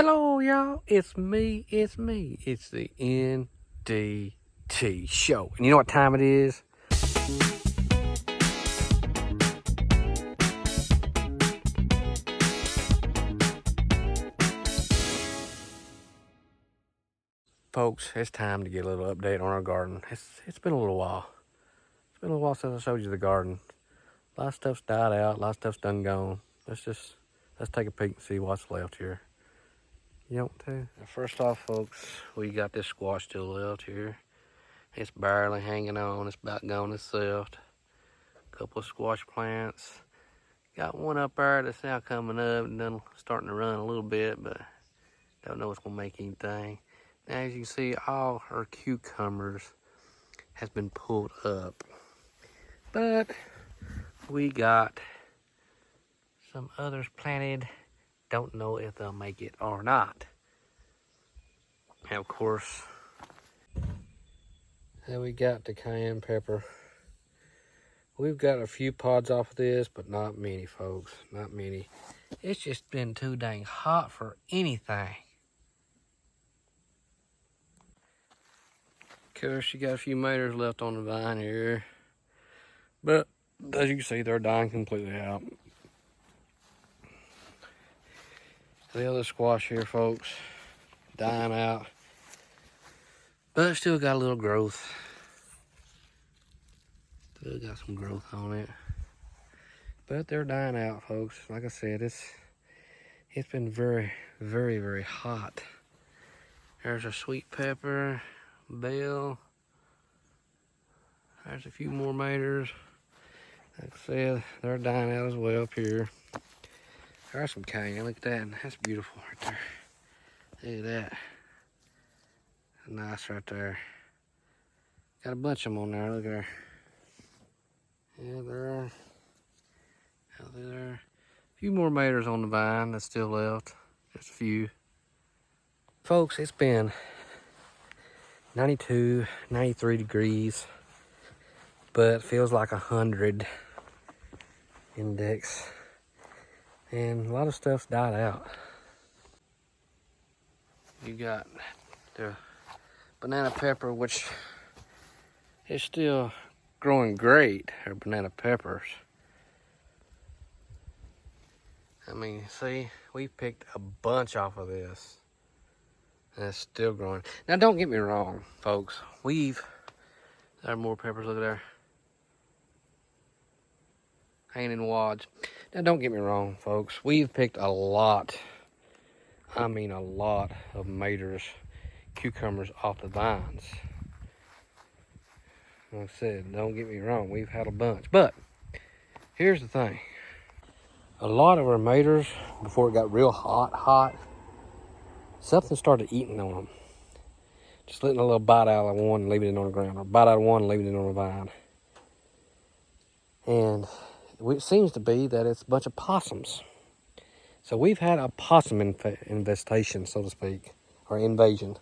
Hello, y'all. It's me. It's the N.D.T show. And you know what time it is? Folks, it's time to get a little update on our garden. It's been a little while. It's been a little while since I showed you the garden. A lot of stuff's died out. A lot of stuff's done gone. Let's take a peek and see what's left here. You want to? First off, folks, we got this squash still left here. It's barely hanging on. It's about gone itself. A couple of squash plants. Got one up there that's now coming up and then starting to run a little bit, but don't know what's gonna make anything. Now, as you can see, all our cucumbers has been pulled up, but we got some others planted. Don't know if they'll make it or not. And of course, then we got the cayenne pepper. We've got a few pods off of this, but not many, folks. Not many. It's just been too dang hot for anything. Of course, you got a few maters left on the vine here. But, as you can see, they're dying completely out. The other squash here, folks, dying out. But still got a little growth. Still got some growth on it. But they're dying out, folks. Like I said, it's been very, very, very hot. There's a sweet pepper, bell. There's a few more maters. Like I said, they're dying out as well up here. There's some cayenne. Look at that. That's beautiful right there. Look at that. Nice right there. Got a bunch of them on there. Look there. Yeah, there. Out there. A few more maters on the vine that's still left. Just a few. Folks, it's been 92, 93 degrees, but it feels like 100 index. And a lot of stuff's died out. You got the banana pepper, which is still growing great, or banana peppers. I mean, see, we picked a bunch off of this, and it's still growing. Now, don't get me wrong, folks. There are more peppers, look there. Hanging in wads. Now, don't get me wrong, folks. We've picked a lot, I mean a lot of maters, cucumbers off the vines. Like I said, don't get me wrong, we've had a bunch. But, here's the thing. A lot of our maters, before it got real hot, something started eating on them. Just letting a little bite out of one and leaving it on the ground, or bite out of one and leaving it on the vine. And it seems to be that it's a bunch of possums. So we've had a possum infestation, so to speak, or invasion.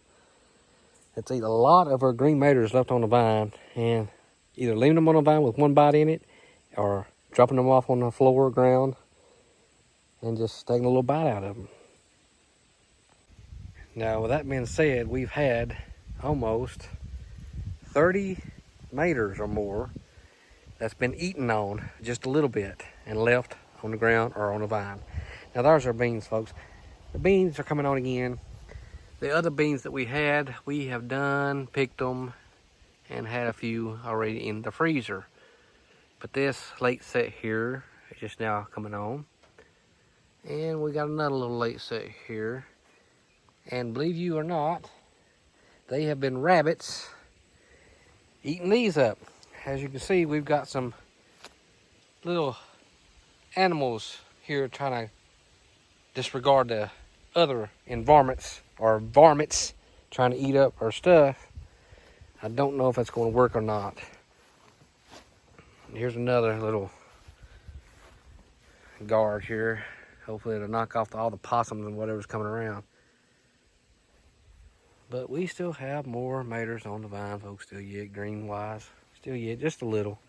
It's eaten a lot of our green maters left on the vine, and either leaving them on the vine with one bite in it, or dropping them off on the floor or ground, and just taking a little bite out of them. Now, with that being said, we've had almost 30 maters or more that's been eaten on just a little bit and left on the ground or on the vine. Now, there's our beans, folks. The beans are coming on again. The other beans that we had, we have done, picked them, and had a few already in the freezer. But this late set here is just now coming on. And we got another little late set here. And believe you or not, they have been rabbits eating these up. As you can see, we've got some little animals here trying to disregard the other varmints trying to eat up our stuff. I don't know if that's going to work or not. Here's another little guard here. Hopefully it'll knock off all the possums and whatever's coming around. But we still have more maters on the vine, folks, still yet, green-wise. Still yet, just a little.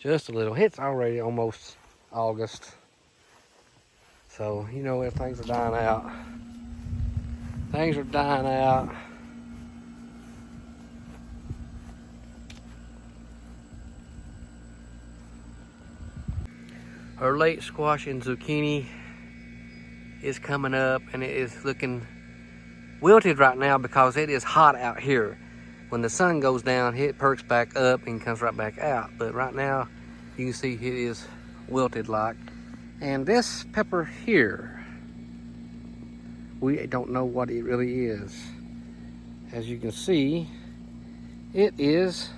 Just a little. It's already almost August. So, you know, if things are dying out, Things are dying out. Our late squash and zucchini is coming up, and it is looking wilted right now because it is hot out here. When the sun goes down, it perks back up and comes right back out. But right now, you can see it is wilted like. And this pepper here, we don't know what it really is. As you can see, it is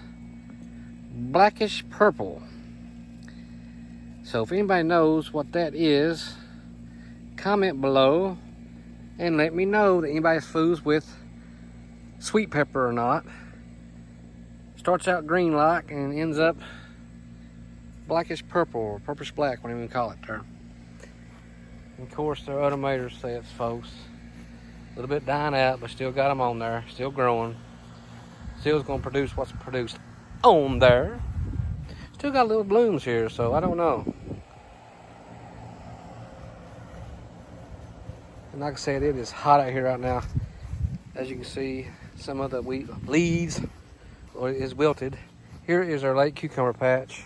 blackish purple. So if anybody knows what that is, comment below and let me know that anybody's fools with sweet pepper or not. Starts out green like and ends up blackish purple or purplish black, whatever you call it there. And of course there are other tomato sets, folks. A little bit dying out, but still got them on there, still growing. Still going to produce what's produced on there. Still got little blooms here, so I don't know. And like I said, it is hot out here right now. As you can see, some of the leaves is wilted. Here is our late cucumber patch.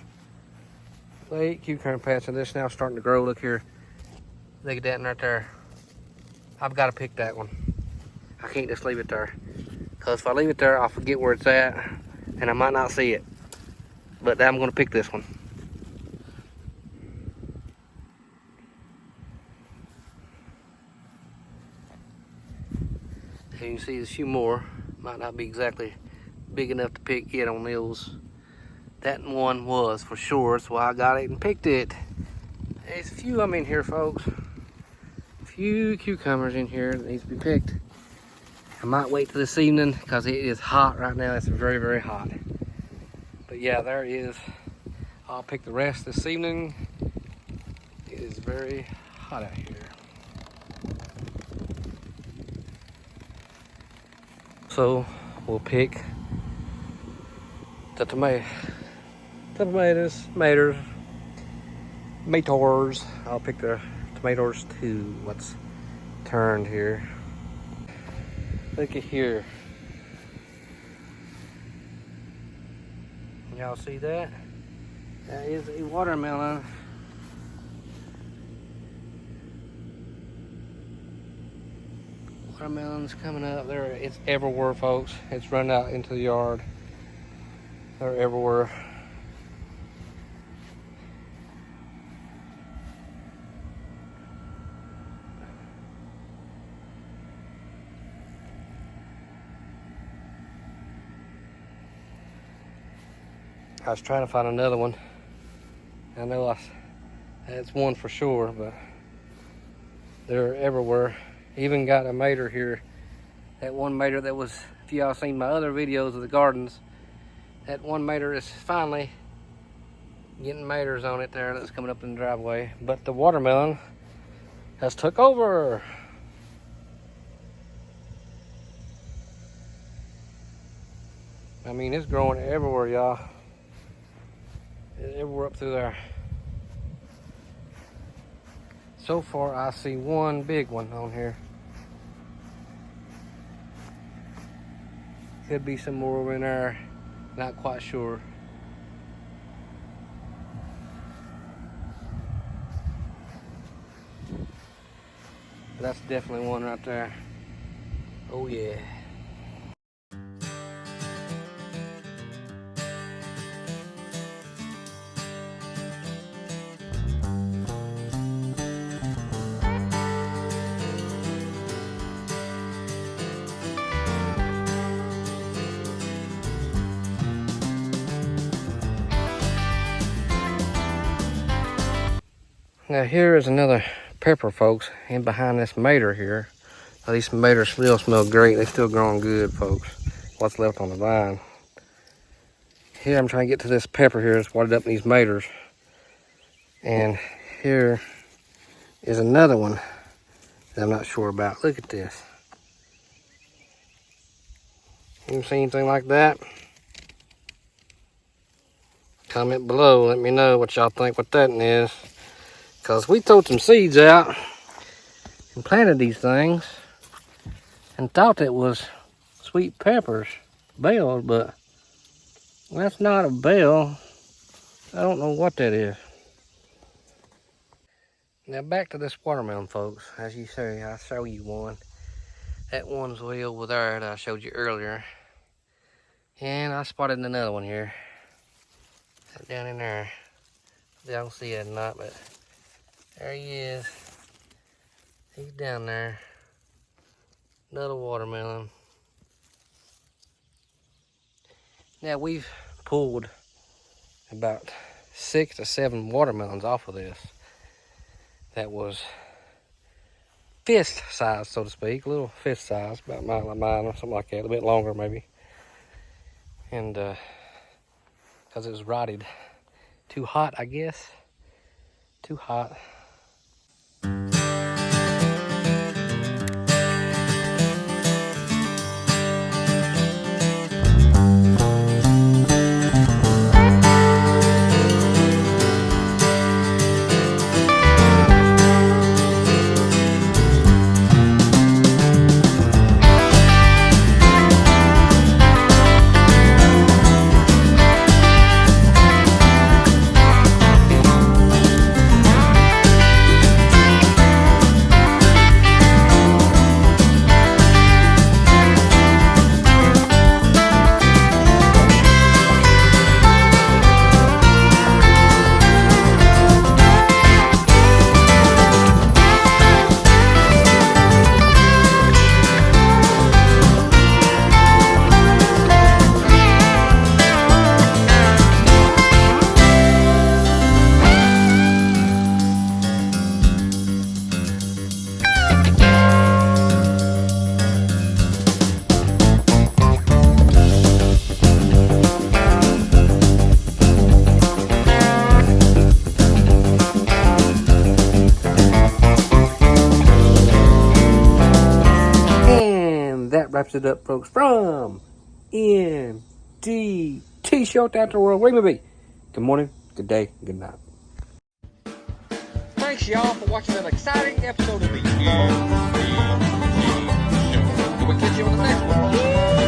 Late cucumber patch, and this now starting to grow. Look here. Look at that one right there. I've got to pick that one. I can't just leave it there. Because if I leave it there, I'll forget where it's at, and I might not see it. But I'm going to pick this one. And you can see there's a few more. Might not be exactly big enough to pick yet on those. That one was for sure, so I got it and picked it. There's a few of them in here, folks. A few cucumbers in here that needs to be picked. I might wait till this evening because it is hot right now. It's very, very hot. But yeah, there is. I'll pick the rest this evening. It is very hot out here. So we'll pick the tomatoes, tomatoes. I'll pick the tomatoes too. What's turned here? Look at here. Y'all see that? That is a watermelon. Watermelons coming up there. It's everywhere, folks. It's run out into the yard. They're everywhere. I was trying to find another one. I know that's one for sure, but they're everywhere. Even got a mater here. That one mater that was, if y'all seen my other videos of the gardens, that one mater is finally getting maters on it there that's coming up in the driveway. But the watermelon has took over. I mean, it's growing everywhere, y'all. Everywhere up through there. So far, I see one big one on here. Could be some more over in there. Not quite sure. That's definitely one right there. Oh yeah. Now here is another pepper, folks, in behind this mater here. Now, these tomatoes still smell great. They're still growing good, folks. What's left on the vine. Here I'm trying to get to this pepper here. It's watered up in these maters. And here is another one that I'm not sure about. Look at this. You see anything like that? Comment below. Let me know what y'all think what that is. Because we threw some seeds out and planted these things. and thought it was sweet peppers, bells, but that's not a bell. I don't know what that is. Now back to this watermelon, folks. As you say, I show you one. That one's way over there that I showed you earlier. And I spotted another one here. Down in there. I don't see it or not, but there he is. He's down there. Another watermelon. Now we've pulled about 6 to 7 watermelons off of this. That was fist size, so to speak, a little fist size, about mine or something like that, a bit longer maybe. And because it was rotted, too hot, I guess. Too hot. That wraps it up, folks, from N.D.T. Show out the world. Where you may be. Good morning, good day, good night. Thanks, y'all, for watching an exciting episode of the N.D.T. Show. We'll catch you on the next one.